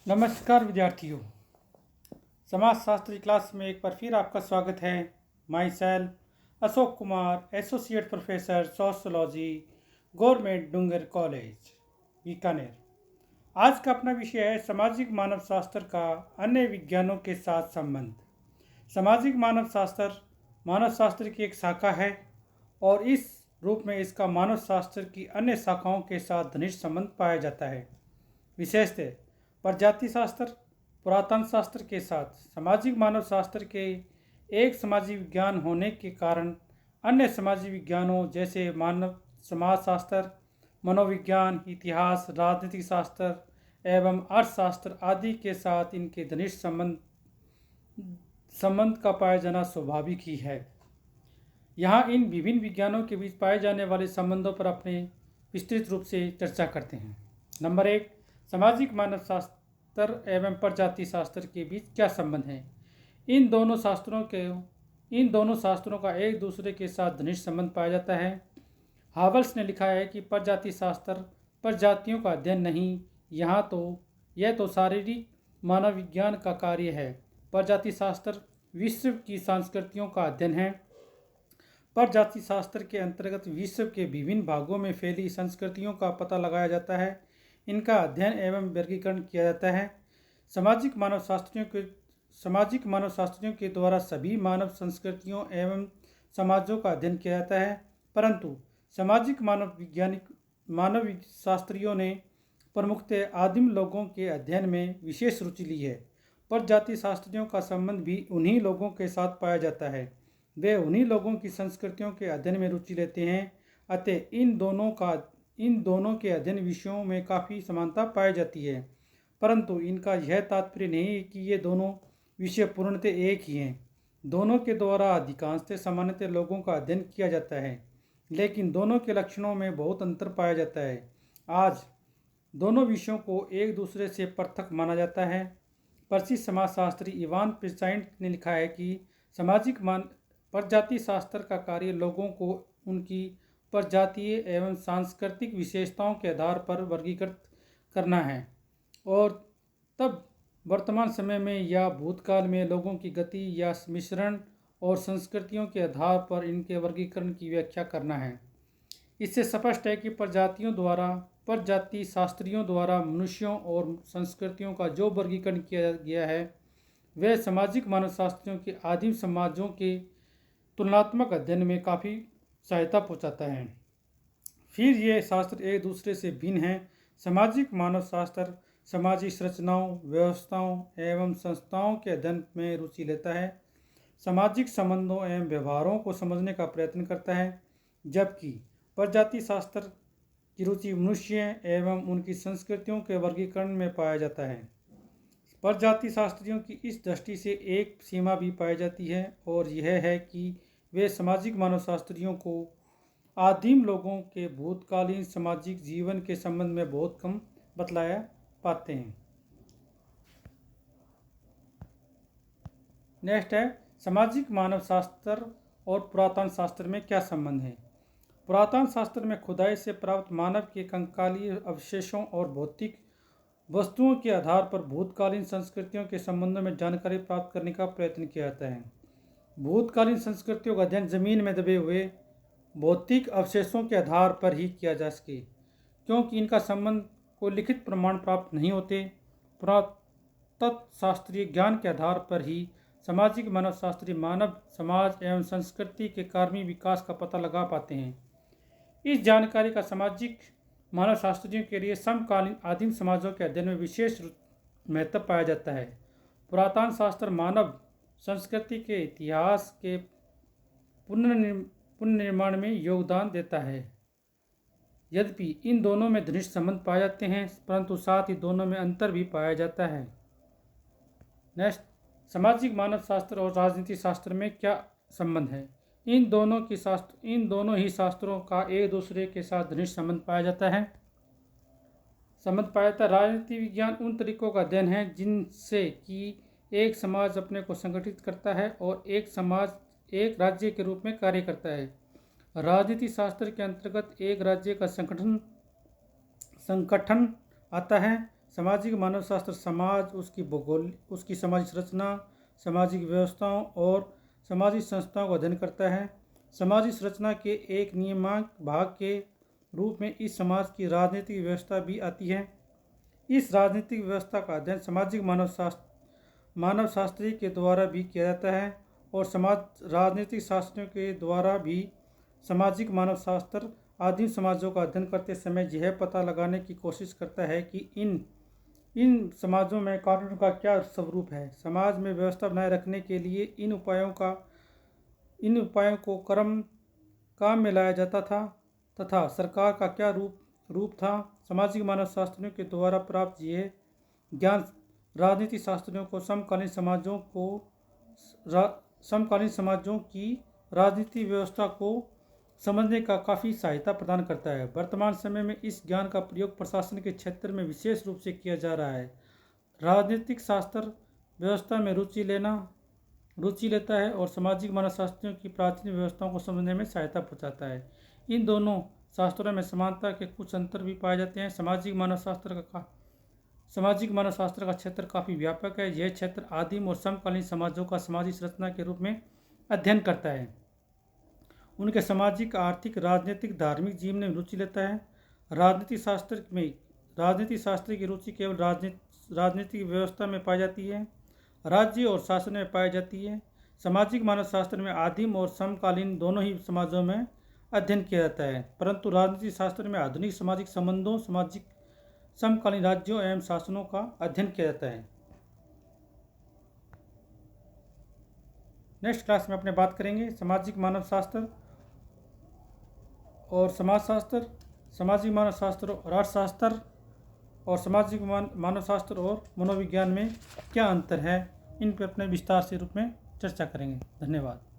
नमस्कार विद्यार्थियों। समाजशास्त्र की क्लास में एक बार फिर आपका स्वागत है। Myself Ashok Kumar, associate professor sociology, government Dungar college Bikaner. आज का अपना विषय है सामाजिक मानव शास्त्र का अन्य विज्ञानों के साथ संबंध। सामाजिक मानव शास्त्र की एक शाखा है और इस रूप में इसका मानव शास्त्र की अन्य शाखाओं के साथ घनिष्ठ संबंध पाया जाता है। विशेषतः प्रजाति शास्त्र, पुरातन शास्त्र के साथ सामाजिक मानव शास्त्र के एक समाजी विज्ञान होने के कारण अन्य समाजी विज्ञानों जैसे मानव समाजशास्त्र, मनोविज्ञान, इतिहास, राजनीतिक शास्त्र एवं अर्थशास्त्र आदि के साथ इनके घनिष्ठ संबंध का पाया जाना स्वाभाविक ही है। यहाँ इन विभिन्न विज्ञानों के बीच पाए जाने वाले संबंधों पर अपने विस्तृत रूप से चर्चा करते हैं। नंबर 1, सामाजिक मानव शास्त्र एवं प्रजाति शास्त्र के बीच क्या संबंध है। इन दोनों शास्त्रों का एक दूसरे के साथ घनिष्ठ संबंध पाया जाता है। हावेल्स ने लिखा है कि प्रजाति शास्त्र प्रजातियों का अध्ययन नहीं, यह तो शारीरिक मानव विज्ञान का कार्य है। प्रजाति शास्त्र विश्व की संस्कृतियों का अध्ययन है। प्रजाति शास्त्र के अंतर्गत विश्व के विभिन्न भागों में फैली संस्कृतियों का पता लगाया जाता है, इनका अध्ययन एवं वर्गीकरण किया जाता है। सामाजिक मानव शास्त्रियों के द्वारा सभी मानव संस्कृतियों एवं समाजों का अध्ययन किया जाता है, परंतु सामाजिक मानव शास्त्रियों ने प्रमुखतः आदिम लोगों के अध्ययन में विशेष रुचि ली है। प्रजाति शास्त्रियों का संबंध भी उन्हीं लोगों के साथ पाया जाता है, वे उन्हीं लोगों की संस्कृतियों के अध्ययन में रुचि लेते हैं। अतः इन दोनों के अध्ययन विषयों में काफ़ी समानता पाई जाती है, परंतु इनका यह तात्पर्य नहीं है कि ये दोनों विषय पूर्णतः एक ही हैं। दोनों के द्वारा अधिकांशतः सामान्यतः लोगों का अध्ययन किया जाता है, लेकिन दोनों के लक्षणों में बहुत अंतर पाया जाता है। आज दोनों विषयों को एक दूसरे से पृथक माना जाता है। प्रसिद्ध समाजशास्त्री इवान पिचाइंट ने लिखा है कि प्रजाति शास्त्र का कार्य लोगों को उनकी प्रजातीय एवं सांस्कृतिक विशेषताओं के आधार पर वर्गीकृत करना है और तब वर्तमान समय में या भूतकाल में लोगों की गति या मिश्रण और संस्कृतियों के आधार पर इनके वर्गीकरण की व्याख्या करना है। इससे स्पष्ट है कि प्रजाति शास्त्रियों द्वारा मनुष्यों और संस्कृतियों का जो वर्गीकरण किया गया है वह सामाजिक मानव शास्त्रियों के आदिम समाजों के तुलनात्मक अध्ययन में काफ़ी सहायता पहुंचाता है। फिर ये शास्त्र एक दूसरे से भिन्न हैं। सामाजिक मानव शास्त्र सामाजिक संरचनाओं, व्यवस्थाओं एवं संस्थाओं के अध्ययन में रुचि लेता है, सामाजिक संबंधों एवं व्यवहारों को समझने का प्रयत्न करता है, जबकि प्रजाति शास्त्र की रुचि मनुष्य एवं उनकी संस्कृतियों के वर्गीकरण में पाया जाता है। प्रजाति शास्त्रियों की इस दृष्टि से एक सीमा भी पाई जाती है और यह है कि वे सामाजिक मानव शास्त्रियों को आदिम लोगों के भूतकालीन सामाजिक जीवन के संबंध में बहुत कम बतलाया पाते हैं। नेक्स्ट है सामाजिक मानव शास्त्र और पुरातन शास्त्र में क्या संबंध है। पुरातन शास्त्र में खुदाई से प्राप्त मानव के कंकालीय अवशेषों और भौतिक वस्तुओं के आधार पर भूतकालीन संस्कृतियों के संबंधों में जानकारी प्राप्त करने का प्रयत्न किया जाता है। भूतकालीन संस्कृतियों का अध्ययन जमीन में दबे हुए भौतिक अवशेषों के आधार पर ही किया जा सके, क्योंकि इनका संबंध को लिखित प्रमाण प्राप्त नहीं होते। पुरातत्वशास्त्रीय ज्ञान के आधार पर ही सामाजिक मानव शास्त्री मानव समाज एवं संस्कृति के कार्मी विकास का पता लगा पाते हैं। इस जानकारी का सामाजिक मानव शास्त्रियों के लिए समकालीन आदिम समाजों के अध्ययन में विशेष महत्व पाया जाता है। पुरातन शास्त्र मानव संस्कृति के इतिहास के पुनर्निर्माण में योगदान देता है। यद्यपि इन दोनों में घनिष्ठ संबंध पाए जाते हैं, परंतु साथ ही दोनों में अंतर भी पाया जाता है। नेक्स्ट, सामाजिक मानव शास्त्र और राजनीति शास्त्र में क्या संबंध है। इन दोनों ही शास्त्रों का एक दूसरे के साथ घनिष्ठ संबंध पाया जाता है। राजनीति विज्ञान उन तरीकों का अध्ययन है जिनसे कि एक समाज अपने को संगठित करता है और एक राज्य के रूप में कार्य करता है। राजनीति शास्त्र के अंतर्गत एक राज्य का संगठन आता है। सामाजिक मानवशास्त्र समाज, उसकी सामाजिक संरचना, सामाजिक व्यवस्थाओं और सामाजिक संस्थाओं का अध्ययन करता है। सामाजिक संरचना के एक नियामक भाग के रूप में इस समाज की राजनीतिक व्यवस्था भी आती है। इस राजनीतिक व्यवस्था का अध्ययन सामाजिक मानवशास्त्री के द्वारा भी किया जाता है और समाज राजनीतिक शास्त्रियों के द्वारा भी। सामाजिक मानवशास्त्र आदिम समाजों का अध्ययन करते समय यह पता लगाने की कोशिश करता है कि इन समाजों में कानून का क्या स्वरूप है। समाज में व्यवस्था बनाए रखने के लिए इन उपायों को काम में लाया जाता था तथा सरकार का क्या रूप था। सामाजिक मानवशास्त्रियों के द्वारा प्राप्त यह ज्ञान राजनीतिक शास्त्रियों को समकालीन समाजों की राजनीतिक व्यवस्था को समझने का काफ़ी सहायता प्रदान करता है। वर्तमान समय में इस ज्ञान का प्रयोग प्रशासन के क्षेत्र में विशेष रूप से किया जा रहा है। राजनीतिक शास्त्र व्यवस्था में रुचि लेता है और सामाजिक मानवशास्त्रियों की प्राचीन व्यवस्थाओं को समझने में सहायता पहुंचाता है। इन दोनों शास्त्रों में समानता के कुछ अंतर भी पाए जाते हैं। सामाजिक मानवशास्त्र का क्षेत्र काफ़ी व्यापक है। यह क्षेत्र आदिम और समकालीन समाजों का सामाजिक संरचना के रूप में अध्ययन करता है, उनके सामाजिक, आर्थिक, राजनीतिक, धार्मिक जीवन में रुचि लेता है। राजनीतिक शास्त्र की रुचि केवल राजनीतिक व्यवस्था में पाई जाती है, राज्य और शासन में पाई जाती है। सामाजिक मानवशास्त्र में आदिम और समकालीन दोनों ही समाजों में अध्ययन किया जाता है, परंतु राजनीतिक शास्त्र में आधुनिक सामाजिक संबंधों, समकालीन राज्यों एवं शासनों का अध्ययन किया जाता है। नेक्स्ट क्लास में अपने बात करेंगे सामाजिक मानवशास्त्र और समाजशास्त्र, सामाजिक मानवशास्त्र और अर्थशास्त्र और सामाजिक मानवशास्त्र और मनोविज्ञान में क्या अंतर है। इन पर अपने विस्तार से रूप में चर्चा करेंगे। धन्यवाद।